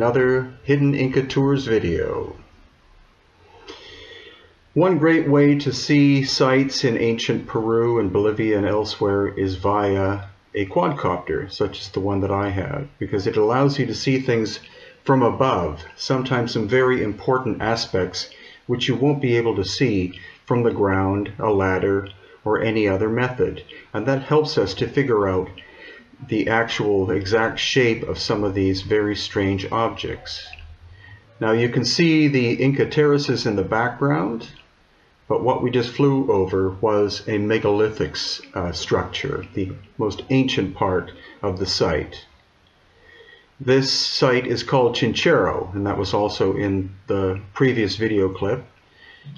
another Hidden Inca Tours video. One great way to see sites in ancient Peru and Bolivia and elsewhere is via a quadcopter, such as the one that I have, because it allows you to see things from above, sometimes some very important aspects which you won't be able to see from the ground, a ladder, or any other method. And that helps us to figure out the actual exact shape of some of these very strange objects. Now you can see the Inca terraces in the background, but what we just flew over was a megalithic structure, the most ancient part of the site. This site is called Chinchero, and that was also in the previous video clip.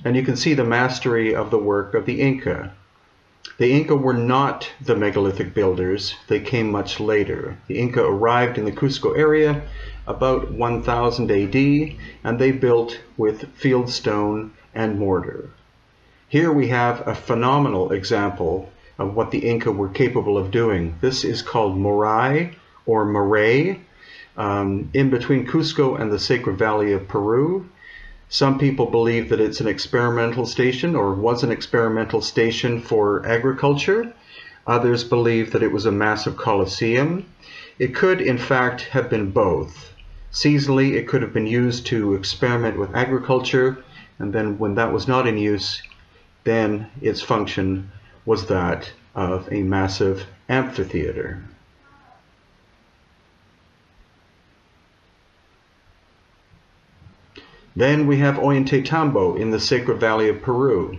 And you can see the mastery of the work of the Inca. The Inca were not the megalithic builders, they came much later. The Inca arrived in the Cusco area about 1000 AD, and they built with field stone and mortar. Here we have a phenomenal example of what the Inca were capable of doing. This is called Moray or Moray, in between Cusco and the Sacred Valley of Peru. Some people believe that it's an experimental station or was an experimental station for agriculture. Others believe that it was a massive coliseum. It could in fact have been both. Seasonally it could have been used to experiment with agriculture, and then when that was not in use, then its function was that of a massive amphitheater. Then we have Ollantaytambo in the Sacred Valley of Peru.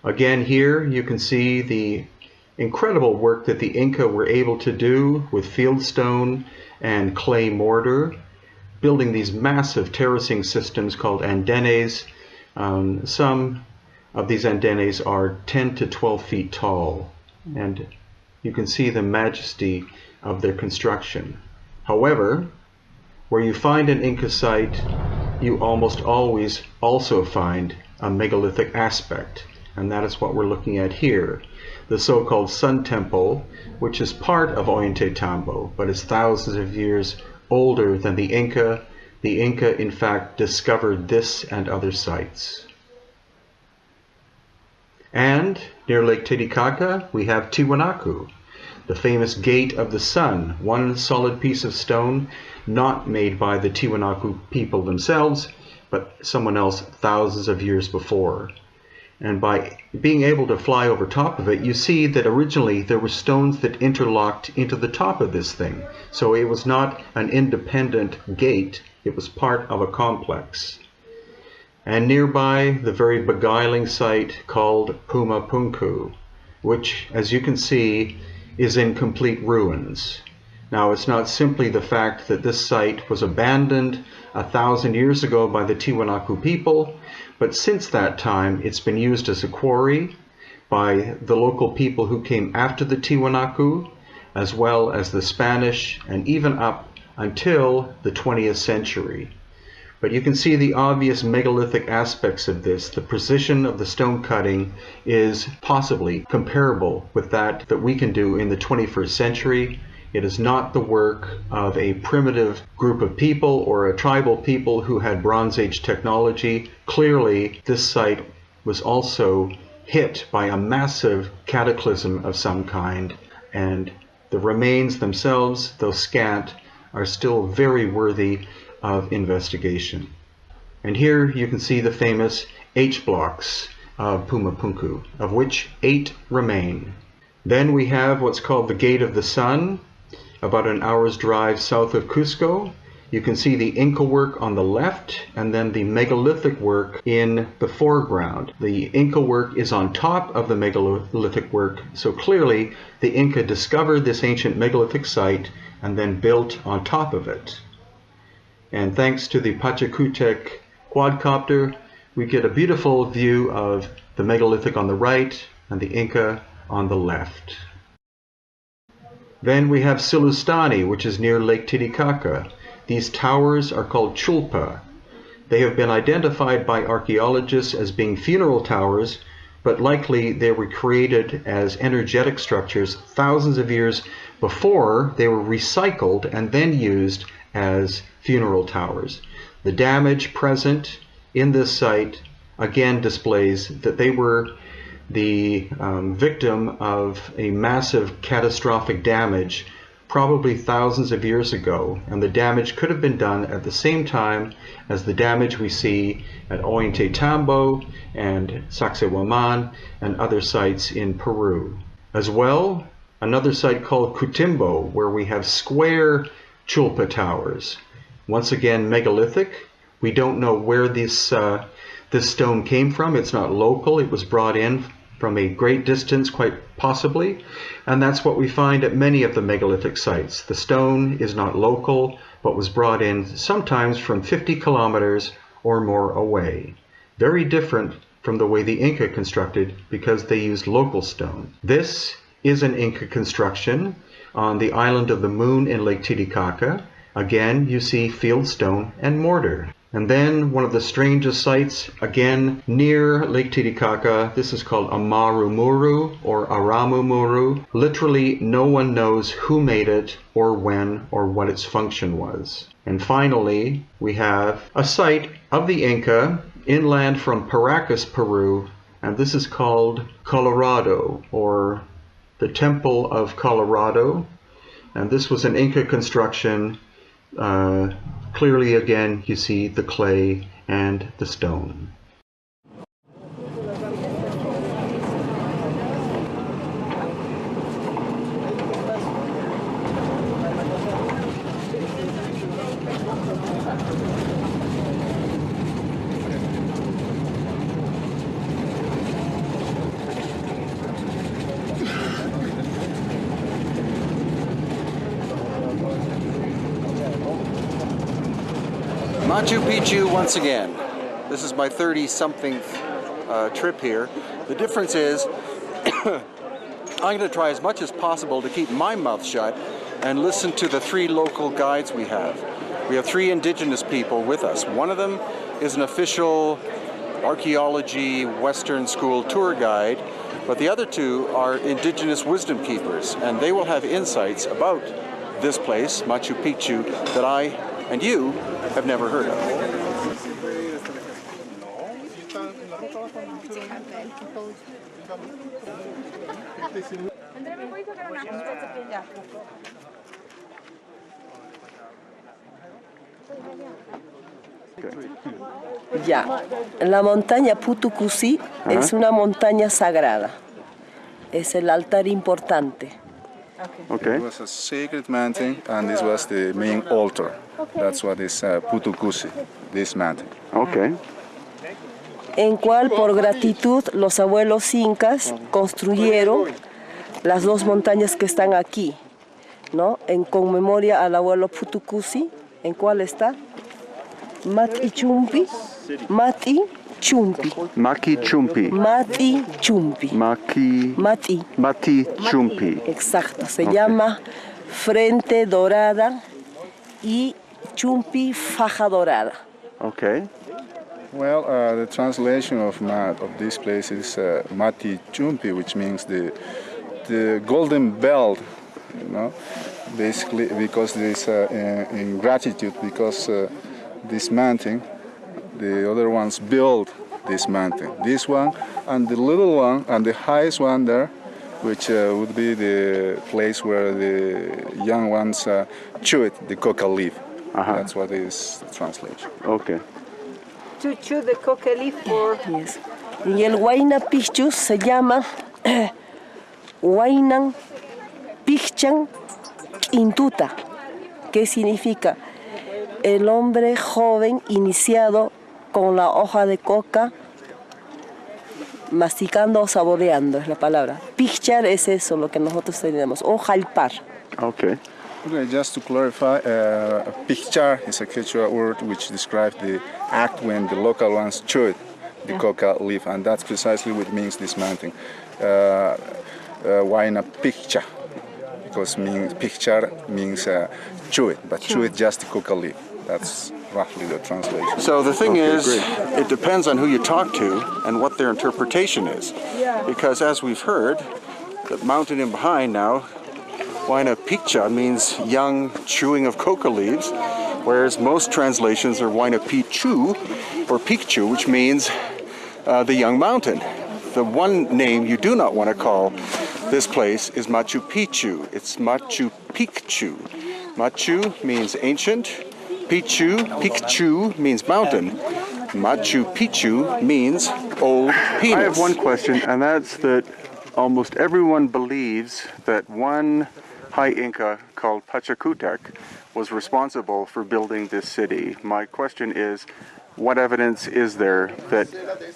Again, here you can see the incredible work that the Inca were able to do with fieldstone and clay mortar, building these massive terracing systems called andenes. Some of these andenes are 10 to 12 feet tall, and you can see the majesty of their construction. However, where you find an Inca site, you almost always also find a megalithic aspect, and that is what we're looking at here. The so-called Sun Temple, which is part of Ollantaytambo, but is thousands of years older than the Inca. The Inca, in fact, discovered this and other sites. And near Lake Titicaca, we have Tiwanaku, the famous Gate of the Sun, one solid piece of stone, not made by the Tiwanaku people themselves, but someone else thousands of years before. And by being able to fly over top of it, you see that originally there were stones that interlocked into the top of this thing. So it was not an independent gate, it was part of a complex. And nearby, the very beguiling site called Pumapunku, which, as you can see, is in complete ruins. Now, it's not simply the fact that this site was abandoned 1,000 years ago by the Tiwanaku people, but since that time it's been used as a quarry by the local people who came after the Tiwanaku, as well as the Spanish, and even up until the 20th century. But you can see the obvious megalithic aspects of this. The precision of the stone cutting is possibly comparable with that we can do in the 21st century. It is not the work of a primitive group of people or a tribal people who had Bronze Age technology. Clearly, this site was also hit by a massive cataclysm of some kind, and the remains themselves, though scant, are still very worthy of investigation. And here you can see the famous H blocks of Pumapunku, of which 8 remain. Then we have what's called the Gate of the Sun, about an hour's drive south of Cusco. You can see the Inca work on the left and then the megalithic work in the foreground. The Inca work is on top of the megalithic work, so clearly the Inca discovered this ancient megalithic site and then built on top of it. And thanks to the Pachacutec quadcopter, we get a beautiful view of the megalithic on the right and the Inca on the left. Then we have Silustani, which is near Lake Titicaca. These towers are called chulpa. They have been identified by archaeologists as being funeral towers, but likely they were created as energetic structures thousands of years before they were recycled and then used as funeral towers. The damage present in this site again displays that they were the victim of a massive catastrophic damage probably thousands of years ago, and the damage could have been done at the same time as the damage we see at Ollantaytambo and Sacsayhuaman and other sites in Peru. As well, another site called Cutimbo, where we have square chulpa towers. Once again, megalithic. We don't know where this stone came from. It's not local. It was brought in from a great distance, quite possibly. And that's what we find at many of the megalithic sites. The stone is not local, but was brought in sometimes from 50 kilometers or more away. Very different from the way the Inca constructed, because they used local stone. This is an Inca construction on the island of the Moon in Lake Titicaca. Again, you see field stone and mortar. And then one of the strangest sites, again near Lake Titicaca, this is called Amarumuru or Aramumuru. Literally no one knows who made it or when or what its function was. And finally, we have a site of the Inca inland from Paracas, Peru, and this is called Colorado, or the Temple of Colorado. And this was an Inca construction. Clearly, again, you see the clay and the stone. Machu Picchu once again. This is my 30-something trip here. The difference is I'm going to try as much as possible to keep my mouth shut and listen to the 3 local guides we have. We have 3 indigenous people with us. One of them is an official archaeology Western school tour guide, but the other 2 are indigenous wisdom keepers, and they will have insights about this place, Machu Picchu, that I and you have never heard of. Ya, la montaña Putucusi es una montaña sagrada. Es el altar importante. Okay. It was a sacred mountain, and this was the main altar. That's what is Putucusi, this mountain. Okay. En cual, por gratitud, los abuelos incas construyeron las 2 montañas que están aquí, ¿no? En conmemoria al abuelo Putucusi, ¿en cuál está? Mati Chumpi. Mati Chumpi. Maki Chumpi. Mati Chumpi. Mati Chumpi. Exacto, se llama Frente Dorada y Chumpi Faja Dorada. Okay. Well, the translation of this place is Mati Chumpi, which means the golden belt, you know, basically because this in gratitude, because this mountain, the other ones built this mountain. This one and the little one and the highest one there, which would be the place where the young ones chew it, the coca leaf. That's what is the translation. Okay. To chew the coca leaf or... Yes. Y el Huayna Picchu se llama Huaynan Picchan Intuta, que significa el hombre joven iniciado con la hoja de coca, masticando o saboreando, es la palabra. Pichar es eso, lo que nosotros tenemos, o jalpar. Okay. Okay, just to clarify, pichar is a Quechua word which describes the act when the local ones chew the coca leaf, and that's precisely what means this mountain. Huayna Picha, because pichar means chew it, but chew it just the coca leaf. That's roughly the translation. So the thing is, great. It depends on who you talk to and what their interpretation is. Because as we've heard, the mountain in behind now, Huayna Piccha means young chewing of coca leaves. whereas most translations are Huayna Picchu, or Picchu, which means the young mountain. The one name you do not want to call this place is Machu Picchu. It's Machu Picchu. Machu means ancient. Picchu means mountain. Machu Picchu means old penis. I have one question, and that's that almost everyone believes that one high Inca called Pachacutec was responsible for building this city. My question is, what evidence is there that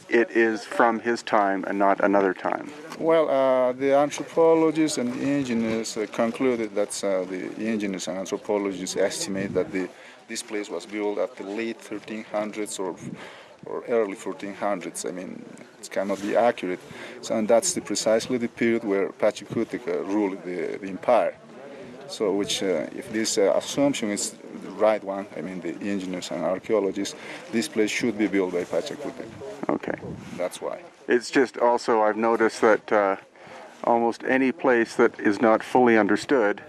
it is from his time and not another time? Well, the anthropologists and the engineers concluded that the engineers and anthropologists estimate that this place was built at the late 1300s or early 1400s. I mean, it cannot be accurate. So, and that's precisely the period where Pachacutec ruled the empire. So, which, if this assumption is the right one, I mean, the engineers and archaeologists, this place should be built by Pachacutec. Okay. That's why. It's just also, I've noticed that almost any place that is not fully understood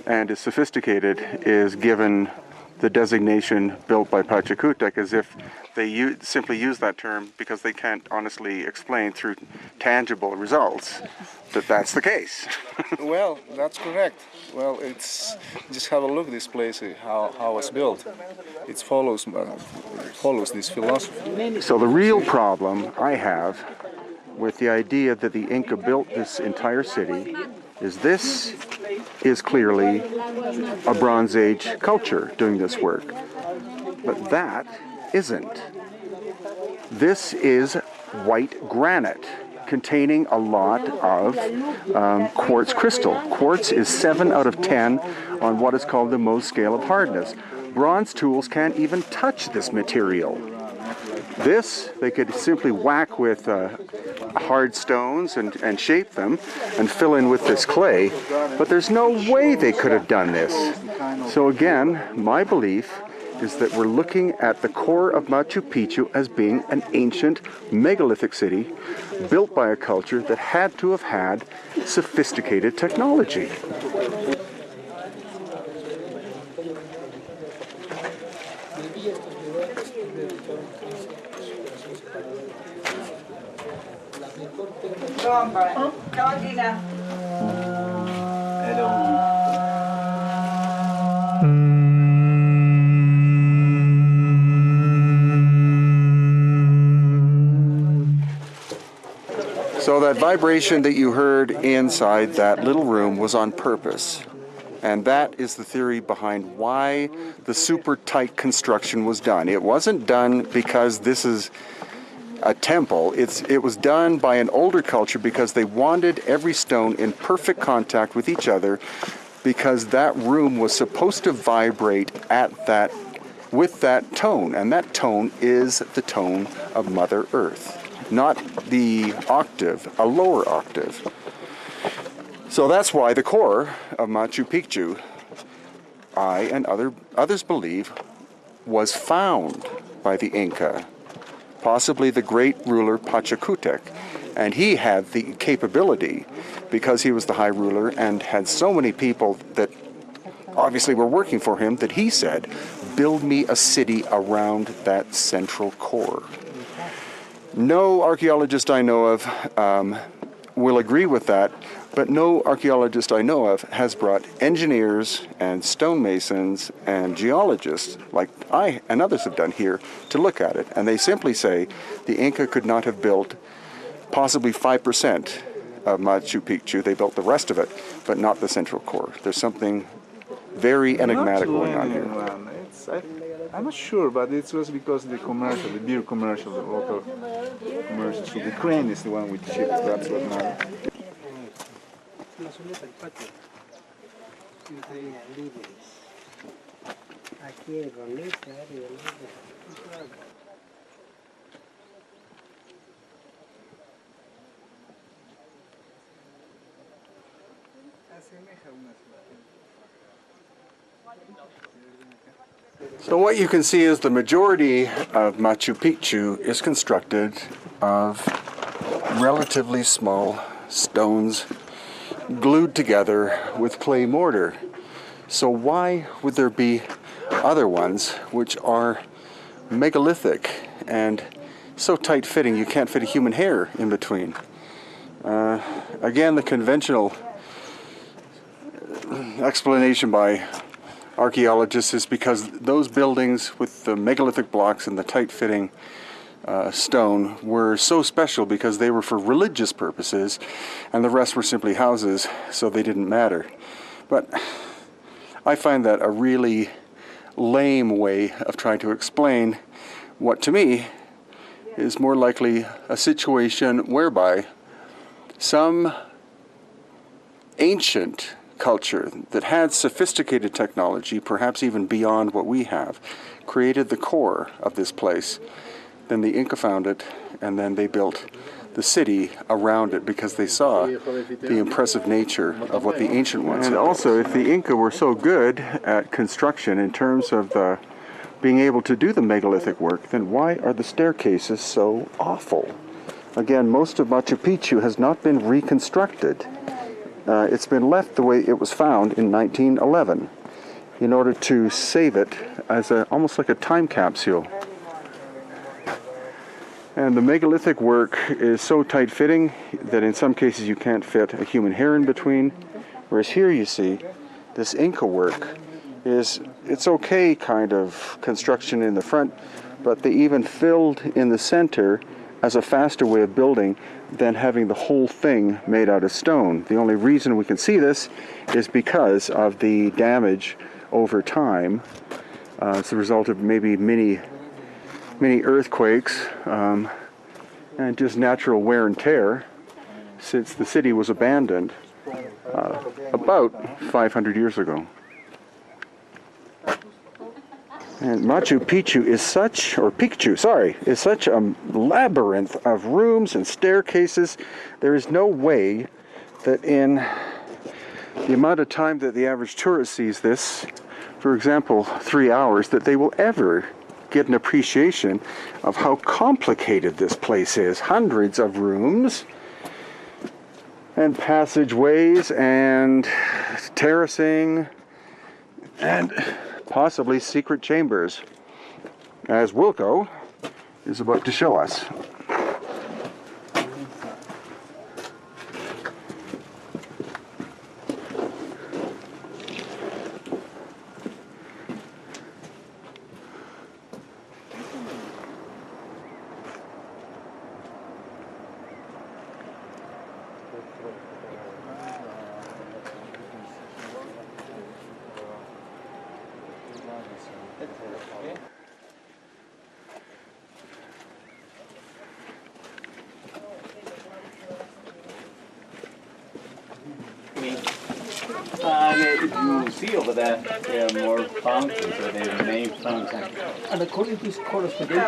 and is sophisticated is given the designation built by Pachacutec, as if they simply use that term because they can't honestly explain through tangible results that that's the case. Well, that's correct. Well, it's just have a look at this place, how it's built. It follows this philosophy. So the real problem I have with the idea that the Inca built this entire city is this is clearly a Bronze Age culture doing this work. But that isn't. This is white granite containing a lot of quartz crystal. Quartz is 7 out of 10 on what is called the Mohs scale of hardness. Bronze tools can't even touch this material. This, they could simply whack with hard stones and shape them and fill in with this clay, but there's no way they could have done this. So again, my belief is that we're looking at the core of Machu Picchu as being an ancient megalithic city built by a culture that had to have had sophisticated technology. So that vibration that you heard inside that little room was on purpose. And that is the theory behind why the super tight construction was done. It wasn't done because this is a temple. It was done by an older culture because they wanted every stone in perfect contact with each other, because that room was supposed to vibrate with that tone, and that tone is the tone of Mother Earth, not the octave, a lower octave. So that's why the core of Machu Picchu, I and others believe, was found by the Inca, possibly the great ruler Pachacutec. And he had the capability, because he was the high ruler and had so many people that obviously were working for him, that he said, build me a city around that central core. No archaeologist I know of will agree with that, but no archaeologist I know of has brought engineers and stonemasons and geologists, like I and others have done here, to look at it. And they simply say the Inca could not have built possibly 5% of Machu Picchu. They built the rest of it, but not the central core. There's something very enigmatic going on here. I'm not sure, but it was because the commercial, the beer commercial, the local commercial. So the crane is the one with the ships. That's what matters. So what you can see is the majority of Machu Picchu is constructed of relatively small stones glued together with clay mortar. So why would there be other ones which are megalithic and so tight-fitting you can't fit a human hair in between. Again, the conventional explanation by archaeologists is because those buildings with the megalithic blocks and the tight-fitting stone were so special because they were for religious purposes and the rest were simply houses, so they didn't matter. But I find that a really lame way of trying to explain what to me is more likely a situation whereby some ancient culture that had sophisticated technology, perhaps even beyond what we have, created the core of this place. Then the Inca found it, and then they built the city around it because they saw the impressive nature of what the ancient ones had. And also, if the Inca were so good at construction in terms of being able to do the megalithic work, then why are the staircases so awful? Again, most of Machu Picchu has not been reconstructed. It's been left the way it was found in 1911 in order to save it as almost like a time capsule. And the megalithic work is so tight-fitting that in some cases you can't fit a human hair in between. Whereas here you see this Inca work it's okay kind of construction in the front, but they even filled in the center as a faster way of building than having the whole thing made out of stone. The only reason we can see this is because of the damage over time. It's the result of maybe many earthquakes and just natural wear and tear since the city was abandoned about 500 years ago. And Machu Picchu is such, or Picchu, sorry, is such a labyrinth of rooms and staircases. There is no way that in the amount of time that the average tourist sees this, for example, 3 hours, that they will ever get an appreciation of how complicated this place is. Hundreds of rooms and passageways and terracing and possibly secret chambers, as Wilco is about to show us. You see over there are more fountains, or the main fountain. And according to these colors, they paint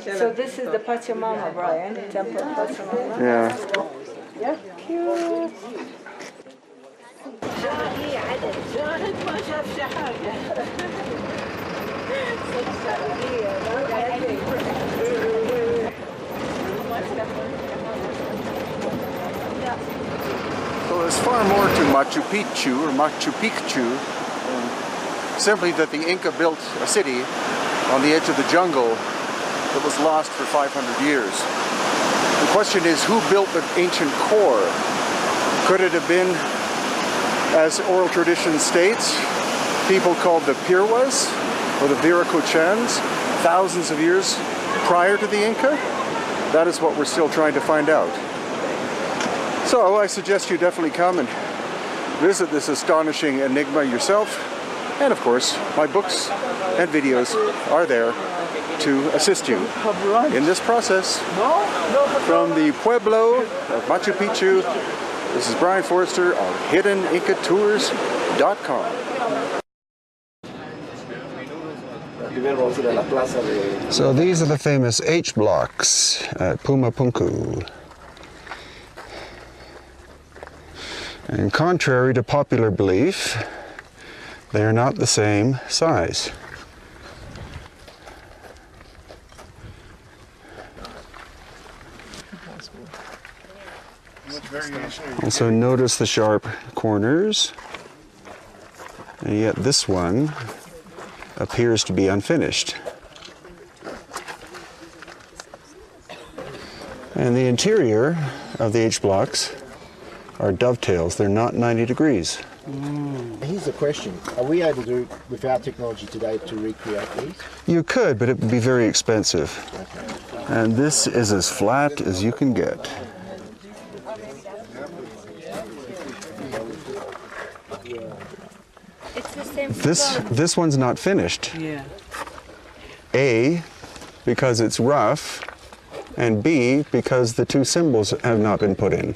here. So this is the Pachamama, Brian, temple Pachamama. Yeah. Yeah, cute. So there's far more to Machu Picchu, or Machu Picchu, simply that the Inca built a city on the edge of the jungle that was lost for 500 years. The question is, who built the ancient core? Could it have been, as oral tradition states, people called the Pirwas or the Viracochans thousands of years prior to the Inca? That is what we're still trying to find out. So I suggest you definitely come and visit this astonishing enigma yourself. And of course, my books and videos are there to assist you in this process. From the Pueblo of Machu Picchu, this is Brian Forrester on HiddenIncaTours.com. So these are the famous H blocks at Pumapunku. And contrary to popular belief, they are not the same size. It was very Also notice the sharp corners. And yet this one appears to be unfinished. And the interior of the H blocks are dovetails. They're not 90 degrees. Here's the question. Are we able to, with our technology today, to recreate these? You could, but it would be very expensive. Okay. And this is as flat as you can get. It's the same. This one's not finished. Yeah. A, because it's rough, and B, because the two symbols have not been put in.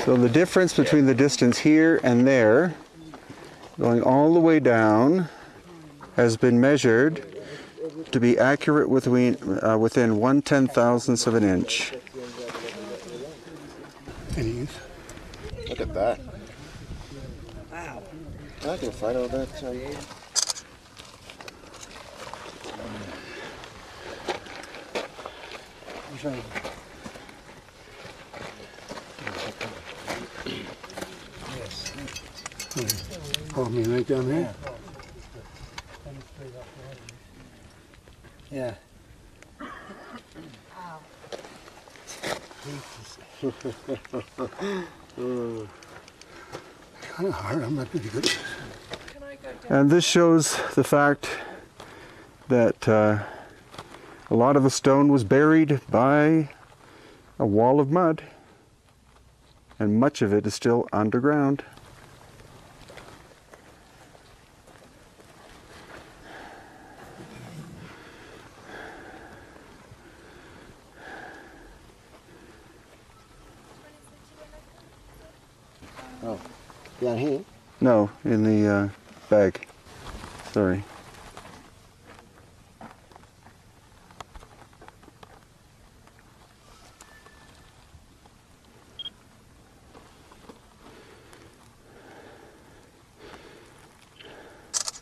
So the difference between the distance here and there, going all the way down, has been measured to be accurate within 1/10,000th of an inch. Look at that. Wow. I can find all that. Oh, I mean, right down there? Yeah. Kind of hard, I'm not pretty good. And this shows the fact that a lot of the stone was buried by a wall of mud, and much of it is still underground. Oh, down here? No, in the bag. Sorry.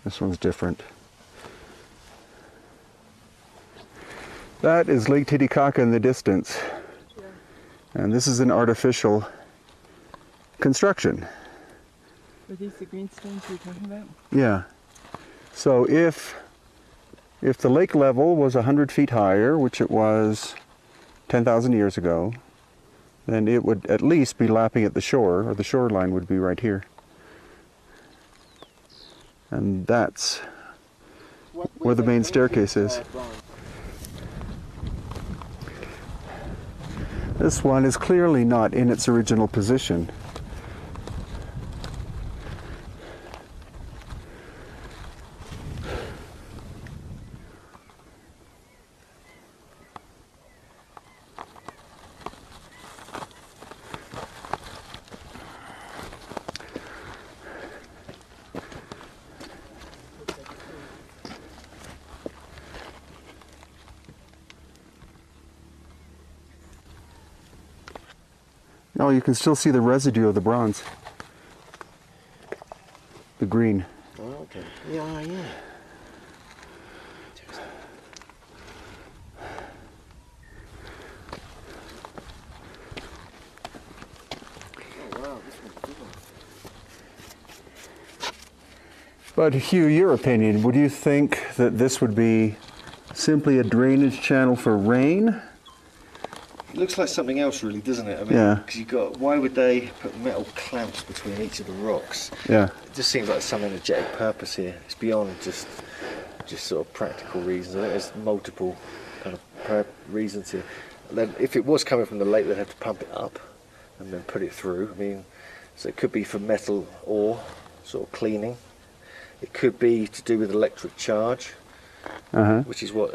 This one's different. That is Lake Titicaca in the distance. And this is an artificial construction. Are these the green stones you're talking about? Yeah. So if the lake level was 100 feet higher, which it was 10,000 years ago, then it would at least be lapping at the shore, or the shoreline would be right here. And that's where the main staircase is. This one is clearly not in its original position. Oh, you can still see the residue of the bronze. The green. Oh, okay. Yeah, yeah. But Hugh, your opinion, would you think that this would be simply a drainage channel for rain? It looks like something else, really, doesn't it? I mean, Yeah. because you've got, why would they put metal clamps between each of the rocks? Yeah. It just seems like some energetic purpose here. It's beyond just sort of practical reasons. I think there's multiple kind of reasons here. And then if it was coming from the lake, they'd have to pump it up and then put it through. I mean, so it could be for metal ore, sort of cleaning. It could be to do with electric charge. Which is what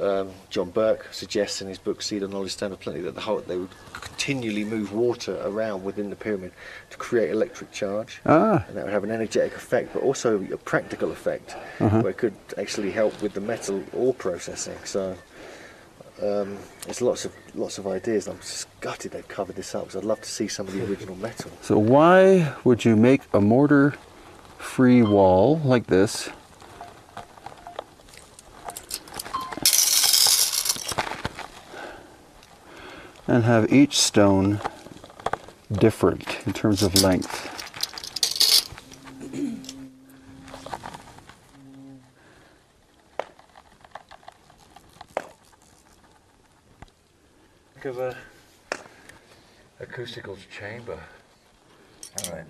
John Burke suggests in his book Seed of Knowledge, Stand of Plenty, that they would continually move water around within the pyramid to create electric charge, and that would have an energetic effect, but also a practical effect, where it could actually help with the metal ore processing. So there's lots of ideas. I'm just gutted they've covered this up because I'd love to see some of the original metal. So why would you make a mortar-free wall like this and have each stone different in terms of length? Of a acoustical chamber. All right.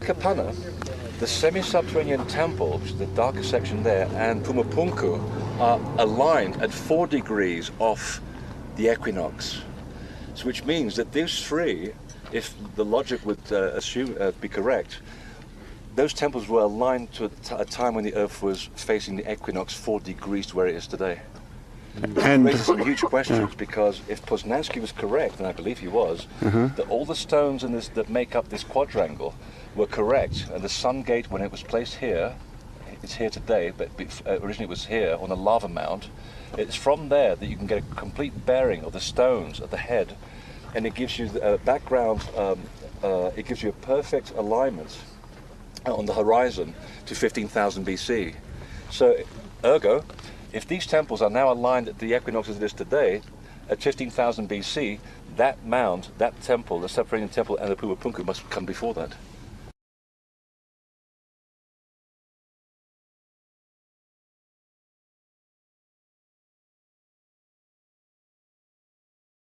Kapana, the semi-subterranean temple, which is the darker section there, and Pumapunku are aligned at 4 degrees off the equinox. So which means that these three, if the logic would be correct, those temples were aligned to a time when the Earth was facing the equinox 4 degrees to where it is today. And raises some huge questions, because if Poznański was correct, and I believe he was, that all the stones in this that make up this quadrangle were correct, and the sun gate, when it was placed here, it's here today, but originally it was here on a lava mount. It's from there that you can get a complete bearing of the stones at the head, and it gives you a background, it gives you a perfect alignment on the horizon to 15,000 BC. So, ergo, if these temples are now aligned at the equinox as it is today, at 15,000 BC, that mound, that temple, the subterranean temple and the Pumapunku must come before that.